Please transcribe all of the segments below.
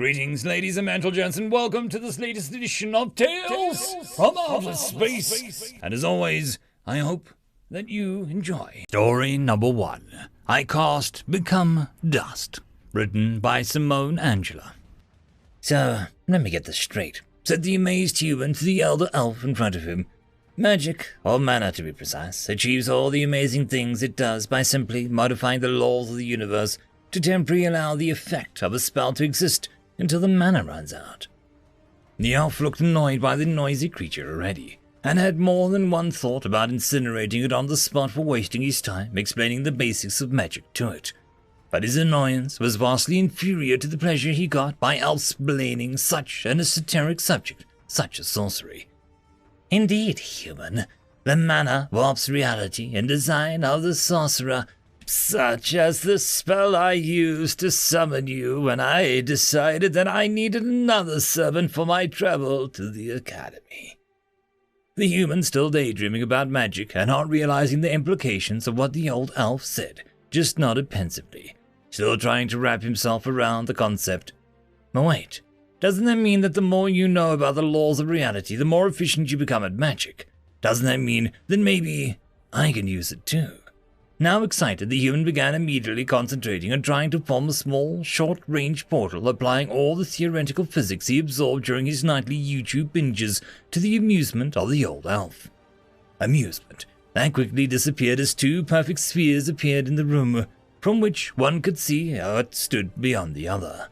Greetings, ladies and gentlemen, and welcome to this latest edition of Tales from Outer Space. And as always, I hope that you enjoy. Story number 1. I Cast Become Dust. Written by Simone Angela. So, let me get this straight, said the amazed human to the elder elf in front of him. Magic, or mana to be precise, achieves all the amazing things it does by simply modifying the laws of the universe to temporarily allow the effect of a spell to exist until the mana runs out. The elf looked annoyed by the noisy creature already, and had more than one thought about incinerating it on the spot for wasting his time explaining the basics of magic to it. But his annoyance was vastly inferior to the pleasure he got by elf-splaining such an esoteric subject, such as sorcery. Indeed, human, the mana warps reality and design of the sorcerer, such as the spell I used to summon you when I decided that I needed another servant for my travel to the academy. The human, still daydreaming about magic and not realizing the implications of what the old elf said, just nodded pensively, still trying to wrap himself around the concept. But wait, doesn't that mean that the more you know about the laws of reality, the more efficient you become at magic? Doesn't that mean that maybe I can use it too? Now excited, the human began immediately concentrating on trying to form a small, short-range portal, applying all the theoretical physics he absorbed during his nightly YouTube binges to the amusement of the old elf. Amusement that quickly disappeared as two perfect spheres appeared in the room, from which one could see how it stood beyond the other.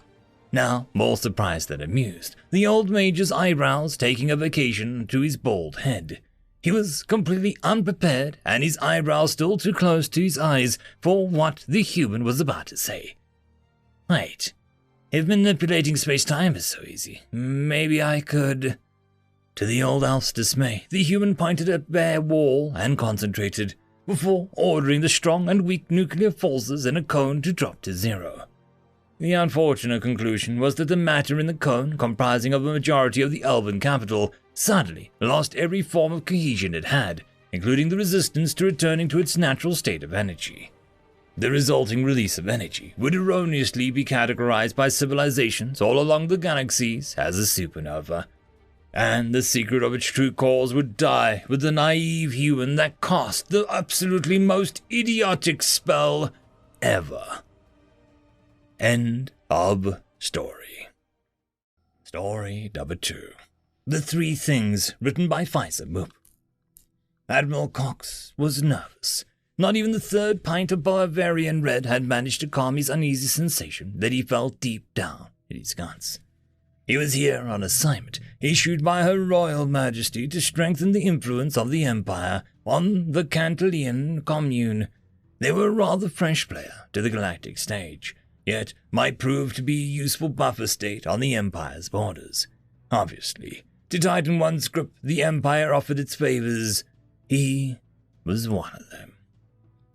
Now, more surprised than amused, the old mage's eyebrows taking a vacation to his bald head. He was completely unprepared, and his eyebrows still too close to his eyes for what the human was about to say. Wait, if manipulating space-time is so easy, maybe I could... To the old elf's dismay, the human pointed at a bare wall and concentrated, before ordering the strong and weak nuclear forces in a cone to drop to zero. The unfortunate conclusion was that the matter in the cone, comprising of a majority of the elven capital, suddenly lost every form of cohesion it had, including the resistance to returning to its natural state of energy. The resulting release of energy would erroneously be categorized by civilizations all along the galaxies as a supernova, and the secret of its true cause would die with the naive human that cast the absolutely most idiotic spell ever. End of story. Story number 2. The Three Things, written by Pfizer Moop. Admiral Cox was nervous. Not even the third pint of Bavarian Red had managed to calm his uneasy sensation that he felt deep down in his guts. He was here on assignment, issued by Her Royal Majesty to strengthen the influence of the Empire on the Cantalian Commune. They were a rather fresh player to the galactic stage, yet might prove to be a useful buffer state on the Empire's borders. Obviously, to tighten one's grip, the Empire offered its favors. He was one of them.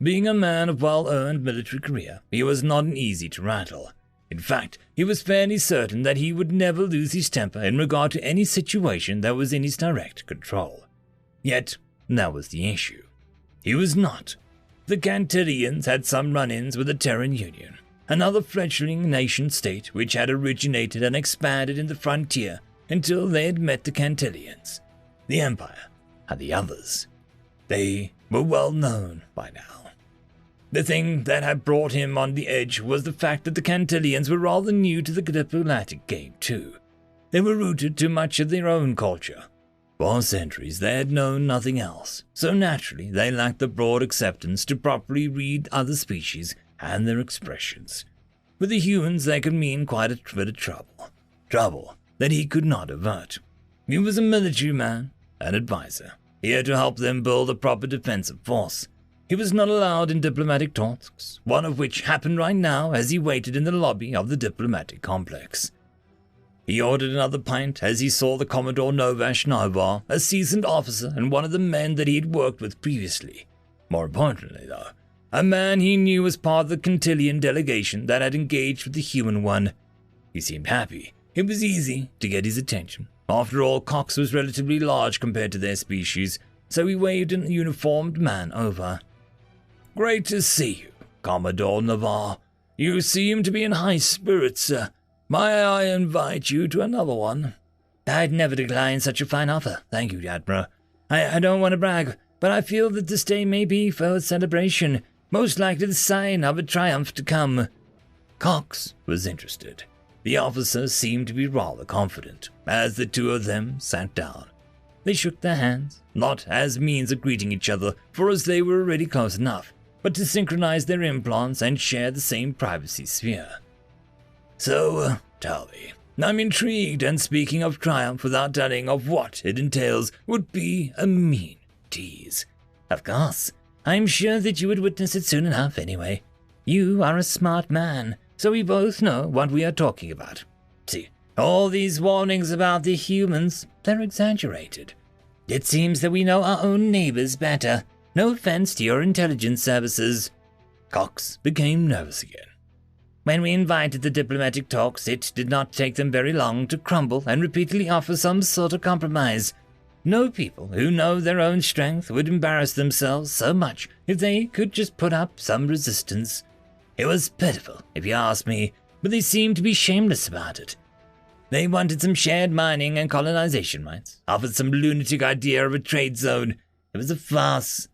Being a man of well-earned military career, he was not an easy to rattle. In fact, he was fairly certain that he would never lose his temper in regard to any situation that was in his direct control. Yet, that was the issue. He was not. The Cantalians had some run-ins with the Terran Union, another fledgling nation-state which had originated and expanded in the frontier until they had met the Cantalians. The Empire had the others. They were well known by now. The thing that had brought him on the edge was the fact that the Cantalians were rather new to the diplomatic game too. They were rooted to much of their own culture. For centuries they had known nothing else, so naturally they lacked the broad acceptance to properly read other species and their expressions. With the humans they could mean quite a bit of trouble. Trouble that he could not avert. He was a military man, an advisor, here to help them build a proper defensive force. He was not allowed in diplomatic talks, one of which happened right now as he waited in the lobby of the diplomatic complex. He ordered another pint as he saw the Commodore Novash Navar, a seasoned officer and one of the men that he had worked with previously. More importantly, though, a man he knew as part of the Cantalian delegation that had engaged with the human one. He seemed happy. It was easy to get his attention. After all, Cox was relatively large compared to their species, so he waved an uniformed man over. "Great to see you, Commodore Navar. You seem to be in high spirits, sir. May I invite you to another one? I'd never decline such a fine offer, thank you, Admiral. I don't want to brag, but I feel that this day may be for a celebration, most likely the sign of a triumph to come. Cox was interested. The officer seemed to be rather confident as the two of them sat down. They shook their hands, not as means of greeting each other, for as they were already close enough, but to synchronize their implants and share the same privacy sphere. So, tell me, I'm intrigued, and speaking of triumph without telling of what it entails would be a mean tease. Of course. I'm sure that you would witness it soon enough anyway. You are a smart man, so we both know what we are talking about. See, all these warnings about the humans, they're exaggerated. It seems that we know our own neighbors better. No offense to your intelligence services. Cox became nervous again. When we invited the diplomatic talks, it did not take them very long to crumble and repeatedly offer some sort of compromise. No people who know their own strength would embarrass themselves so much if they could just put up some resistance. It was pitiful, if you ask me, but they seemed to be shameless about it. They wanted some shared mining and colonization rights, offered some lunatic idea of a trade zone. It was a farce.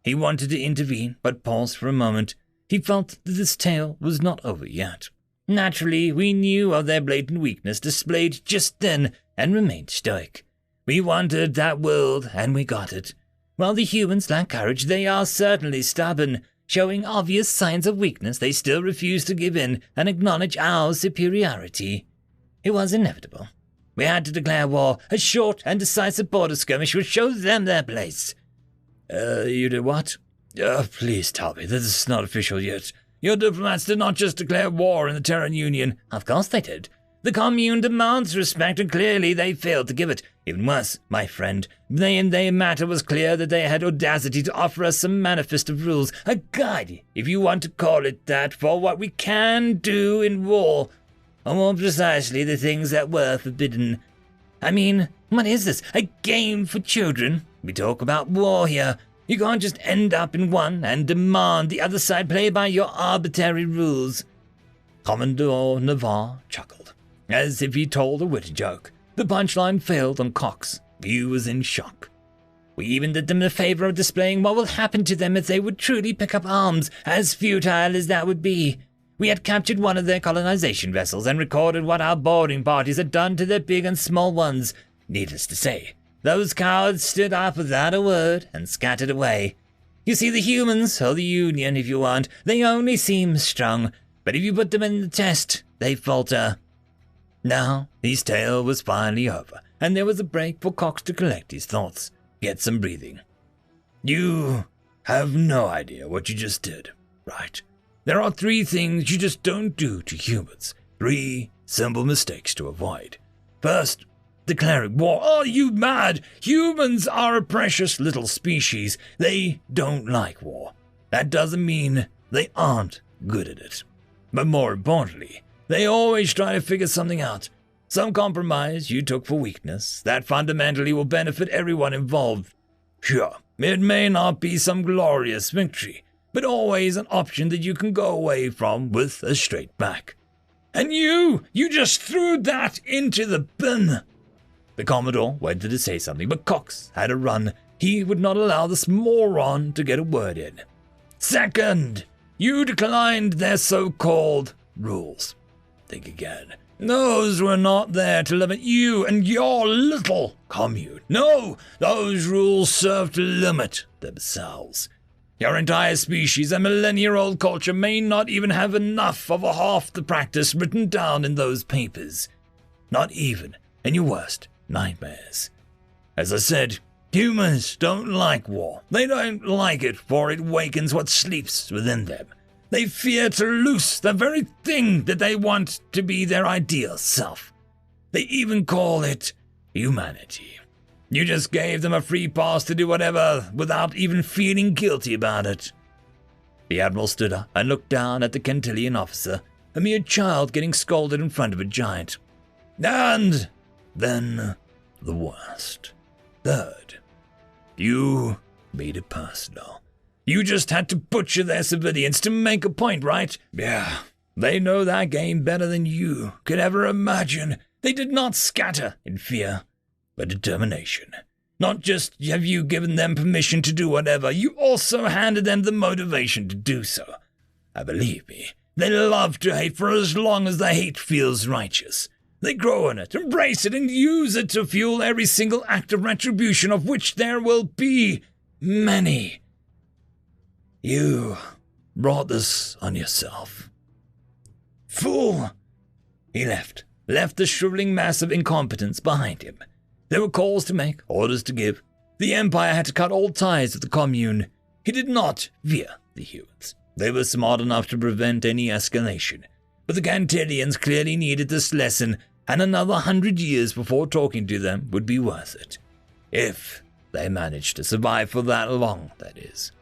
He wanted to intervene, but paused for a moment. He felt that this tale was not over yet. Naturally, we knew of their blatant weakness displayed just then and remained stoic. We wanted that world, and we got it. While the humans lack courage, they are certainly stubborn. Showing obvious signs of weakness, they still refuse to give in and acknowledge our superiority. It was inevitable. We had to declare war. A short and decisive border skirmish would show them their place. You did what? Please tell me, this is not official yet. Your diplomats did not just declare war in the Terran Union. Of course they did. The commune demands respect, and clearly they failed to give it. Even worse, my friend, in their matter was clear that they had audacity to offer us some manifest of rules, a guide, if you want to call it that, for what we can do in war, or more precisely, the things that were forbidden. I mean, what is this, a game for children? We talk about war here. You can't just end up in one and demand the other side play by your arbitrary rules. Commodore Navarre chuckled, as if he told a witty joke. The punchline failed on Cox. He was in shock. We even did them the favor of displaying what will happen to them if they would truly pick up arms, as futile as that would be. We had captured one of their colonization vessels and recorded what our boarding parties had done to their big and small ones. Needless to say, those cowards stood up without a word and scattered away. You see, the humans, or the Union if you want, they only seem strong, but if you put them in the test, they falter. Now, his tale was finally over, and there was a break for Cox to collect his thoughts, get some breathing. You have no idea what you just did, right? There are 3 things you just don't do to humans. 3 simple mistakes to avoid. First, declaring war. Are you mad? Humans are a precious little species. They don't like war. That doesn't mean they aren't good at it. But more importantly, they always try to figure something out. Some compromise you took for weakness that fundamentally will benefit everyone involved. Sure, it may not be some glorious victory, but always an option that you can go away from with a straight back. And you just threw that into the bin. The Commodore wanted to say something, but Cox had to run. He would not allow this moron to get a word in. Second, you declined their so-called rules. Think again. Those were not there to limit you and your little commune. No, those rules serve to limit themselves. Your entire species and millennia-old culture may not even have enough of a half the practice written down in those papers. Not even in your worst nightmares. As I said, humans don't like war. They don't like it, for it wakens what sleeps within them. They fear to lose the very thing that they want to be their ideal self. They even call it humanity. You just gave them a free pass to do whatever without even feeling guilty about it. The Admiral stood up and looked down at the Cantilian officer, a mere child getting scolded in front of a giant. And then the worst. Third, you made it personal. You just had to butcher their civilians to make a point, right? Yeah, They know that game better than you could ever imagine. They did not scatter in fear, but determination. Not just have you given them permission to do whatever, you also handed them the motivation to do so. And believe me, they love to hate for as long as the hate feels righteous. They grow in it, embrace it, and use it to fuel every single act of retribution, of which there will be many. You brought this on yourself. Fool! He left the shriveling mass of incompetence behind him. There were calls to make, orders to give. The Empire had to cut all ties with the Commune. He did not fear the humans. They were smart enough to prevent any escalation. But the Cantilians clearly needed this lesson, and another 100 years before talking to them would be worth it. If they managed to survive for that long, that is.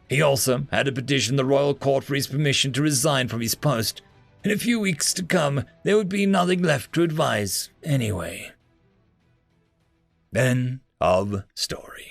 He also had to petition the royal court for his permission to resign from his post. In a few weeks to come, there would be nothing left to advise anyway. End of story.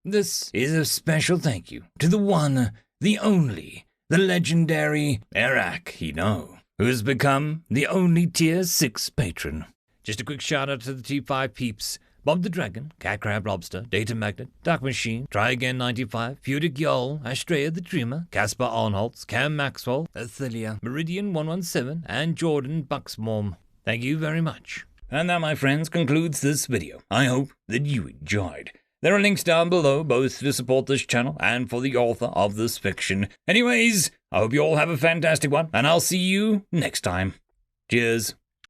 This is a special thank you to the one, the only, the legendary Eric Hino, who has become the only Tier 6 patron. Just a quick shout out to the T5 peeps: Bob the Dragon, Cat Crab Lobster, Data Magnet, Dark Machine, Try Again 95, Fudic Yol, Astrea the Dreamer, Caspar Arnholtz, Cam Maxwell, Athelia, Meridian 117, and Jordan Bucksmorm. Thank you very much. And that, my friends, concludes this video. I hope that you enjoyed. There are links down below, both to support this channel and for the author of this fiction. Anyways, I hope you all have a fantastic one, and I'll see you next time. Cheers.